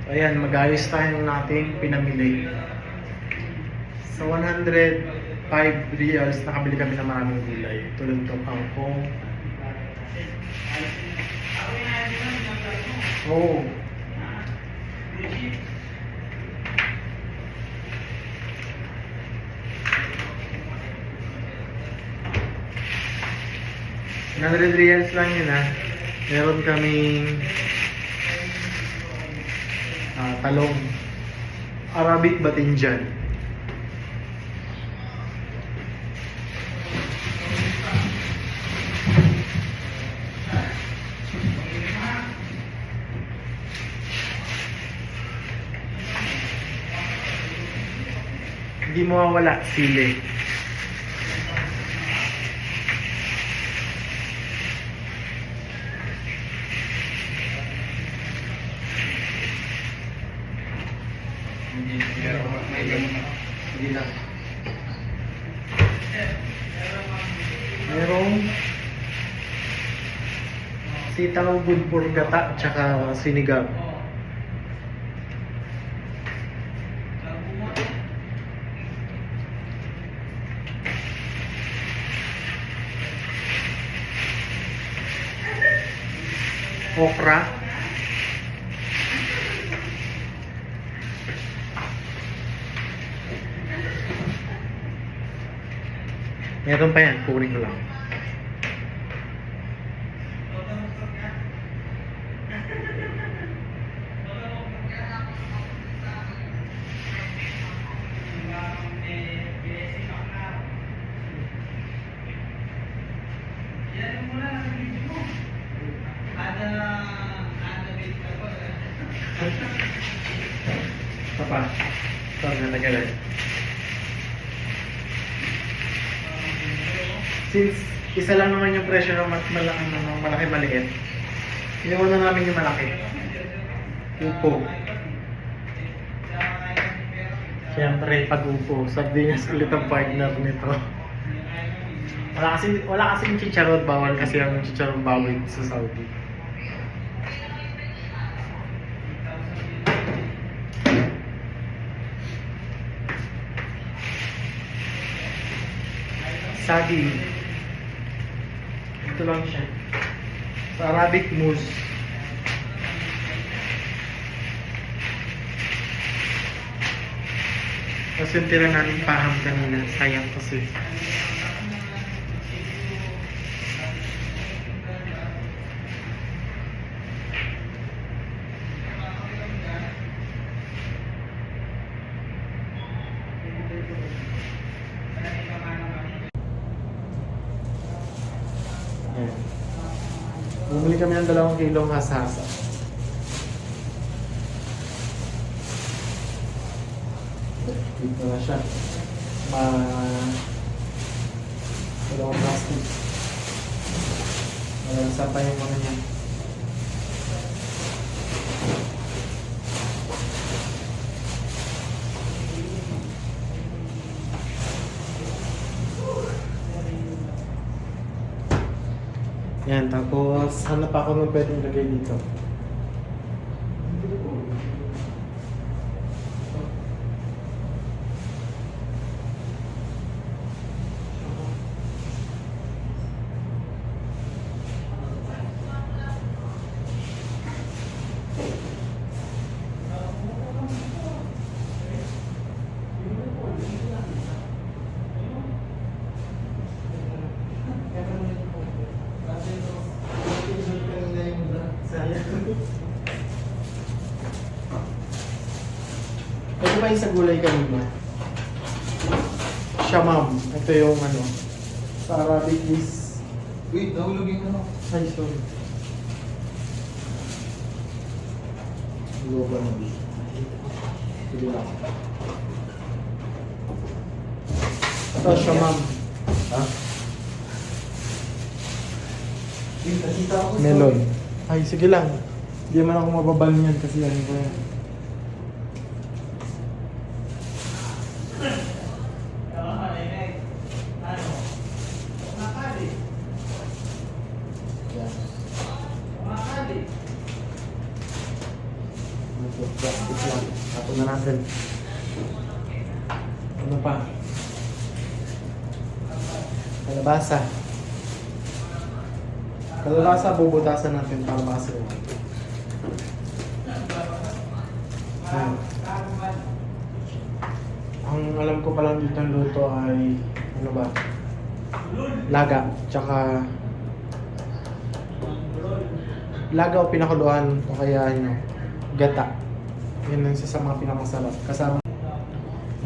Ayan, mag-ayos tayo ng nating pinamili. Sa 105 reals, nakabili kami ng maraming gulay. Tulad ng kangkong. Oo. $100 lang yun ha. Meron kaming talong. Arabic Batinjan. Hindi mawawala sili. Hindi lang. Merong sitaw, budbur, gata, tsaka sinigang. Okra. Meron pa yan, kukunin ko lang. Ito pa. Ito, natagalan. Since isa lang naman yung presyo ng malaki maliit, iniwan na namin yung malaki. Upo. Siyempre, pag-upo. Sardinas ulit ang partner nito. Wala kasi yung chicharron, bawal kasi ang chicharron baboy sa Saudi. Saging. Ito lang siya. Sa Arabic mousse. Tapos yung tira namin paham kanina. Sayang kasi. Bumili kami ng 2 kilong hasa-hasa. Dito na siya. Dalawang plastic. Malansa pa yung mga niya. Yan, tapos hanap ako ng pwedeng lagay dito. Ito pa yung sa gulay kanina. Shamam. Ito yung ano. Sa Arabic is... Wait, nahulog yung ano. Ay, sorry. Global na. Sige lang. Ito, shamam. Ha? Wait, nakita ako sa... Melon. Ay, sige lang. Hindi man ako mababal niyan kasi ano ko yan. Plastic lang. Tapos na natin. Ano pa? Kalabasa. Kalabasa, bubutasan natin para makasilaw. Ayan. Ang alam ko palang dito ang luto ay ano ba? Laga, tsaka laga o pinakuluan o kaya gata. Yan ang isa sa mga pinakamasarap. Kasama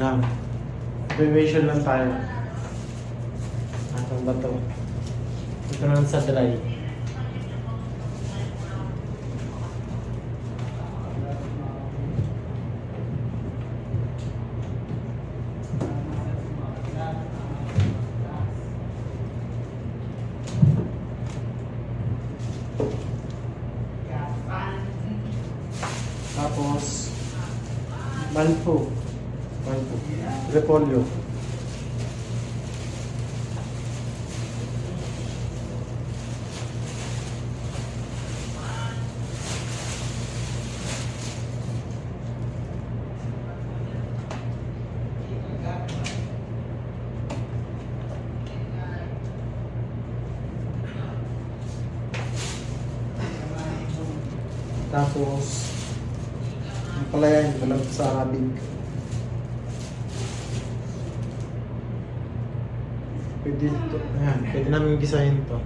yan. Evaluation lang tayo. Atong bato. Ito naman sa dry. Tapos, balpo. Repolyo. Tapos, yung palayan, walang sa Arabic. Pwede ito, ayan, pwede namin gisahin ito.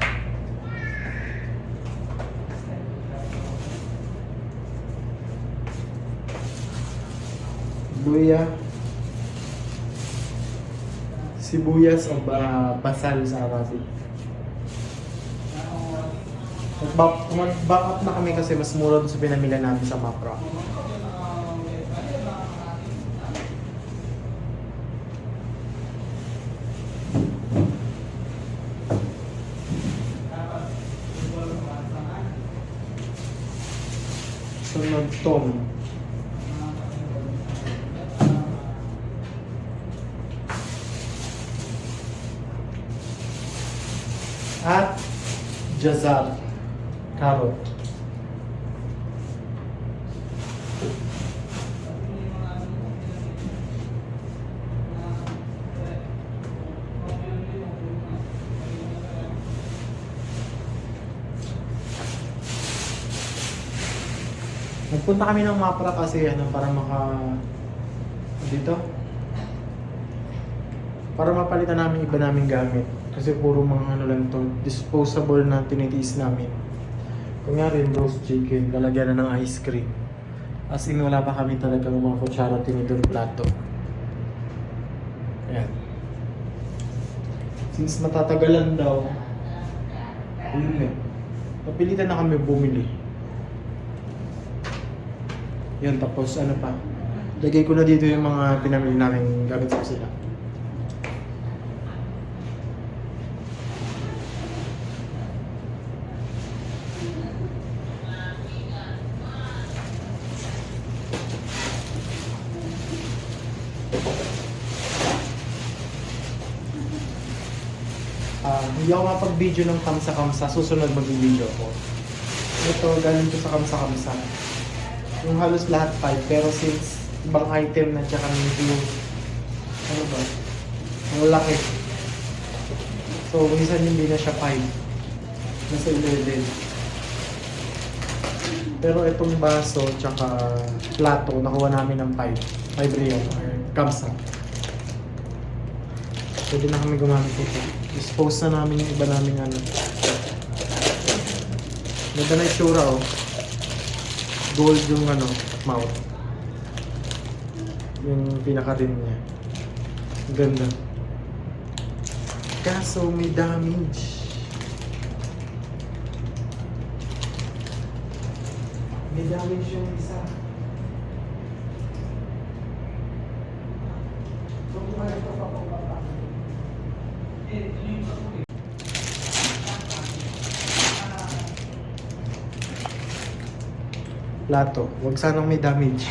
Luya, sibuyas o basal sa Arabic. Mag-back up na kami kasi mas mura doon sa pinamila namin sa Mapra. Sunod tom. At jazar. Carrot. Nagpunta kami ng Mapra kasi para dito. Para mapalitan namin iba naming gamit. Kasi puro mga lang to, disposable na tinitiis namin. Kunyari, roast chicken, lalagyan na ng ice cream. As in, wala pa kami talaga ng mga kutsara, tinidor, plato. Ayan. Since matatagalan daw, yun napilitan na kami bumili. Yan, tapos ano pa. Lagay ko na dito yung mga pinamili namin gamit sa kusina. Hindi ako mapag-video ng kamsa-kamsa, susunod mag-video ko. Ito, galing ko sa kamsa-kamsa. Yung halos lahat 5, pero since ibang item na tsaka medyo, ano ba, ang laki. So, minsan hindi na siya 5. Nasa 11. Pero itong baso tsaka plato, nakuha namin ng 5. 5 real, or kamsa. Pwede na kami gumamit ito. Dispose na namin yung iba namin Ganda na itsura Gold yung mouth. Yung pinaka-rim niya. Ganda. Kaso may damage. May damage yung isa. Plato, wag sanang may damage.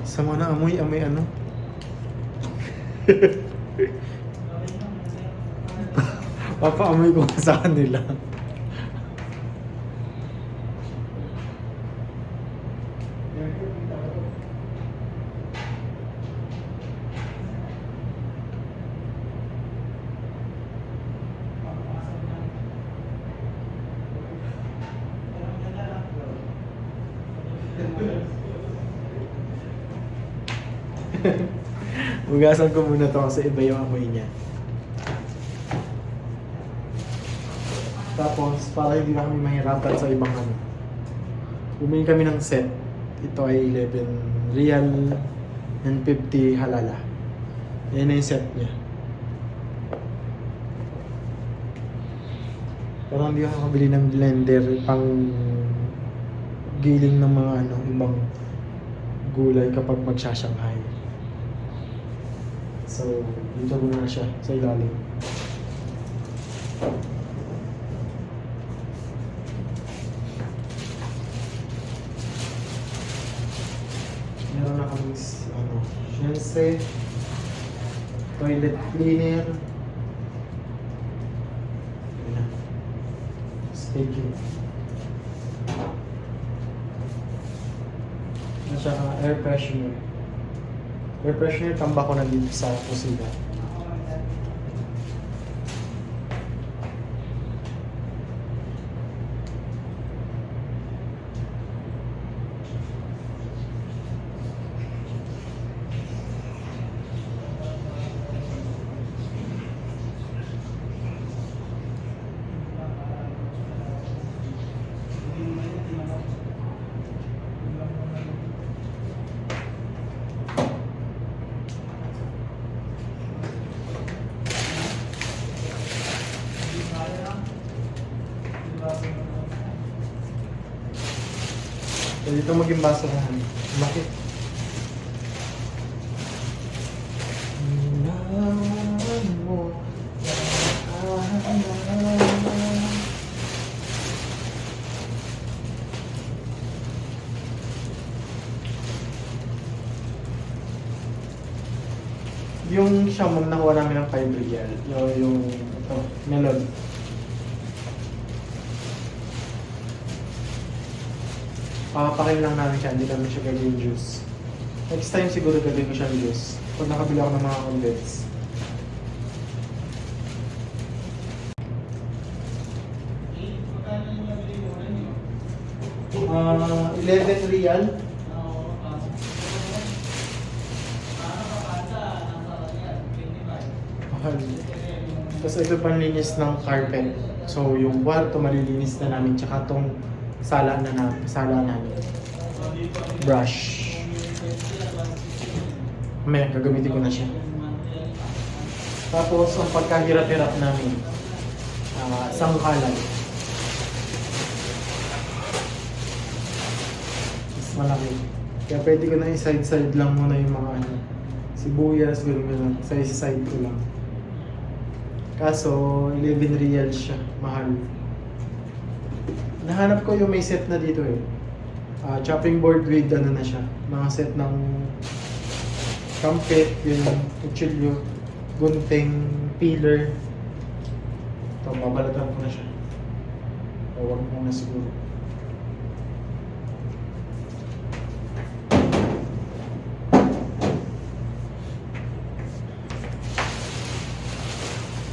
Sama na amoy Papaamoy ko sa kanila. Hugasan ko muna to kasi iba yung amoy niya. Tapos, para hindi na kami mahirapan sa ibang ano. Bumili kami ng set. Ito ay 11 real and 50 halala. Yan na yung set niya. Pero hindi ako nakabili ng blender pang giling ng mga ano, ibang gulay kapag magsashanghai. So, dito muna siya sa ilalim. Meron na kami ano, shense, toilet cleaner, yun na, staking. At saka air freshener. Air freshener, tamba ko na dito sa kusina. So, dito maging basurahan. Bakit? Yung shamon nakuha namin ng 5 real. Yung ito, melon. Papakin lang namin siya, hindi namin siya gagawin juice. Next time siguro gagawin ko siyang juice. Pag nakabili ako ng mga condensed. 11 real. Mahal. Tapos ito panlinis ng carpet. So yung kwarto malilinis na namin, tsaka tong sala namin. Brush. May gagamitin ko na siya. Tapos ang pagkahirap-hirap namin, sangkalan. Mas malaki. Kaya pwede ko na i-side-side lang muna yung mga ano, sibuyas, gano'n. Sa isa-side ko lang. Kaso, 11 real siya. Mahal. Nahanap ko yung may set na dito eh. Chopping board with ano na siya. Mga set ng kampit, yung kutsilyo, gunting, peeler. Ito, babalatan ko na siya. Huwag muna siguro.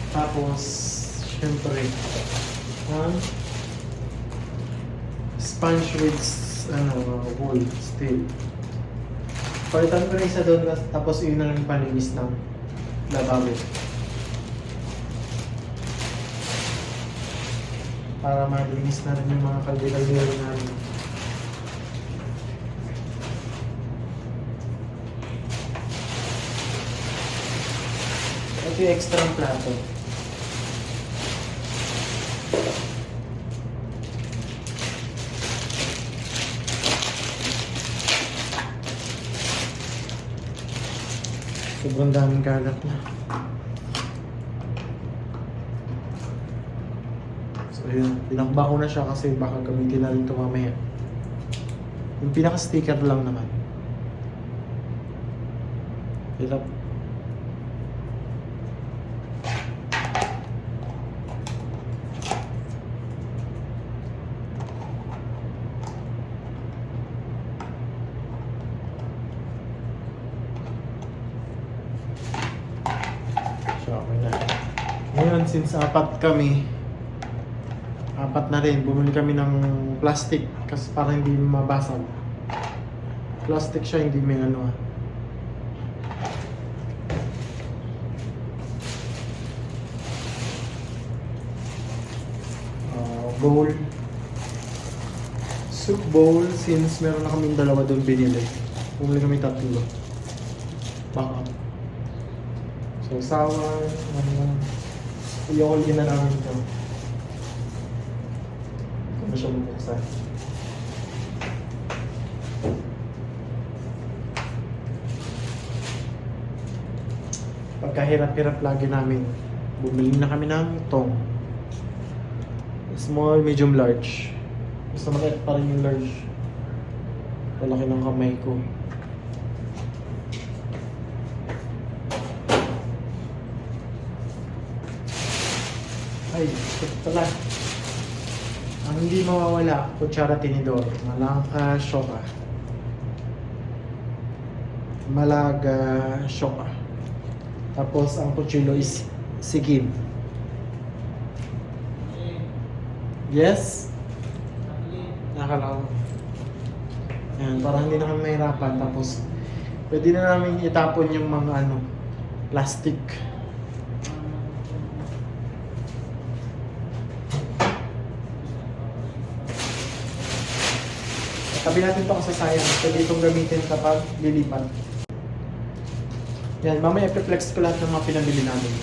Tapos, syempre, sponge with wool, steel. Palitan ko na isa doon, tapos yun na lang yung paninis ng lababo. Para malinis na rin yung mga kalde-kalde namin. Ito yung extra plato. Sobrang daming kalat na. So yun, pinakba ko na siya kasi baka gamitin na rin ito mamaya. Yung pinaka-sticker lang naman. Hirap. Okay na. Ngayon, since apat na rin, bumili kami ng plastic kasi para hindi mabasag. Plastic siya, hindi may ano. Bowl. Soup bowl, since meron na kaming dalawa doon binili. Bumili kami tatlo. Baka. So, sawa, i-all-in na namin ito. Ito na siya bubuksan. Pagkahirap-hirap lagi namin, bumili na kami ng tong. Small, medium, large. Basta maliit pa rin yung large. Malaki ng kamay ko. Ay, ito pala. Ang hindi mawawala, kutsara tinidor. Malangka, shoka. Malaga, shoka. Tapos ang kutsilyo is sigib. Yes? Nakakalaw. Ayan, parang hindi na kami mahirapan. Tapos, pwede na namin itapon yung mga plastic. Tabi natin ito kasi sayang. Pwede itong gamitin kapag lilipat. Yan, mamaya i-flex ko lahat ng mga pinabili namin.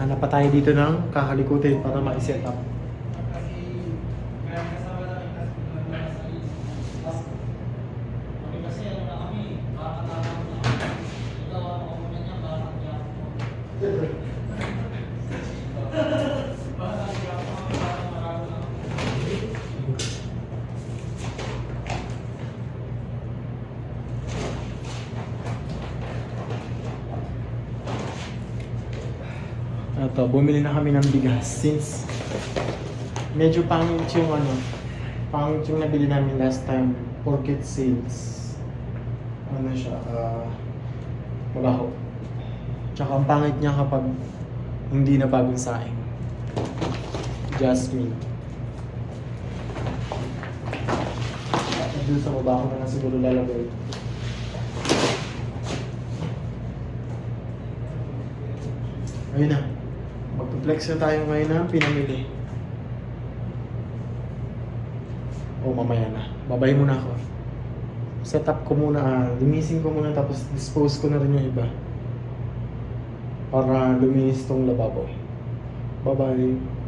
Hanap pa tayo dito ng kakalikutin para ma-set up. Ito, bumili na kami ng bigas since medyo pangit yung pangit yung nabili namin last time porket sales. Siya, mabaho. Tsaka ang pangit niya kapag hindi na bagong saing. Jasmine. At doon sa baba ko na siguro lalagay. Ayun na. Mag-flex na tayo ngayon ng pinamili. O mamaya na. Babay muna ako. Set up ko muna. Linisin ko muna tapos dispose ko na rin yung iba. Para luminis tong lababo. Bye-bye.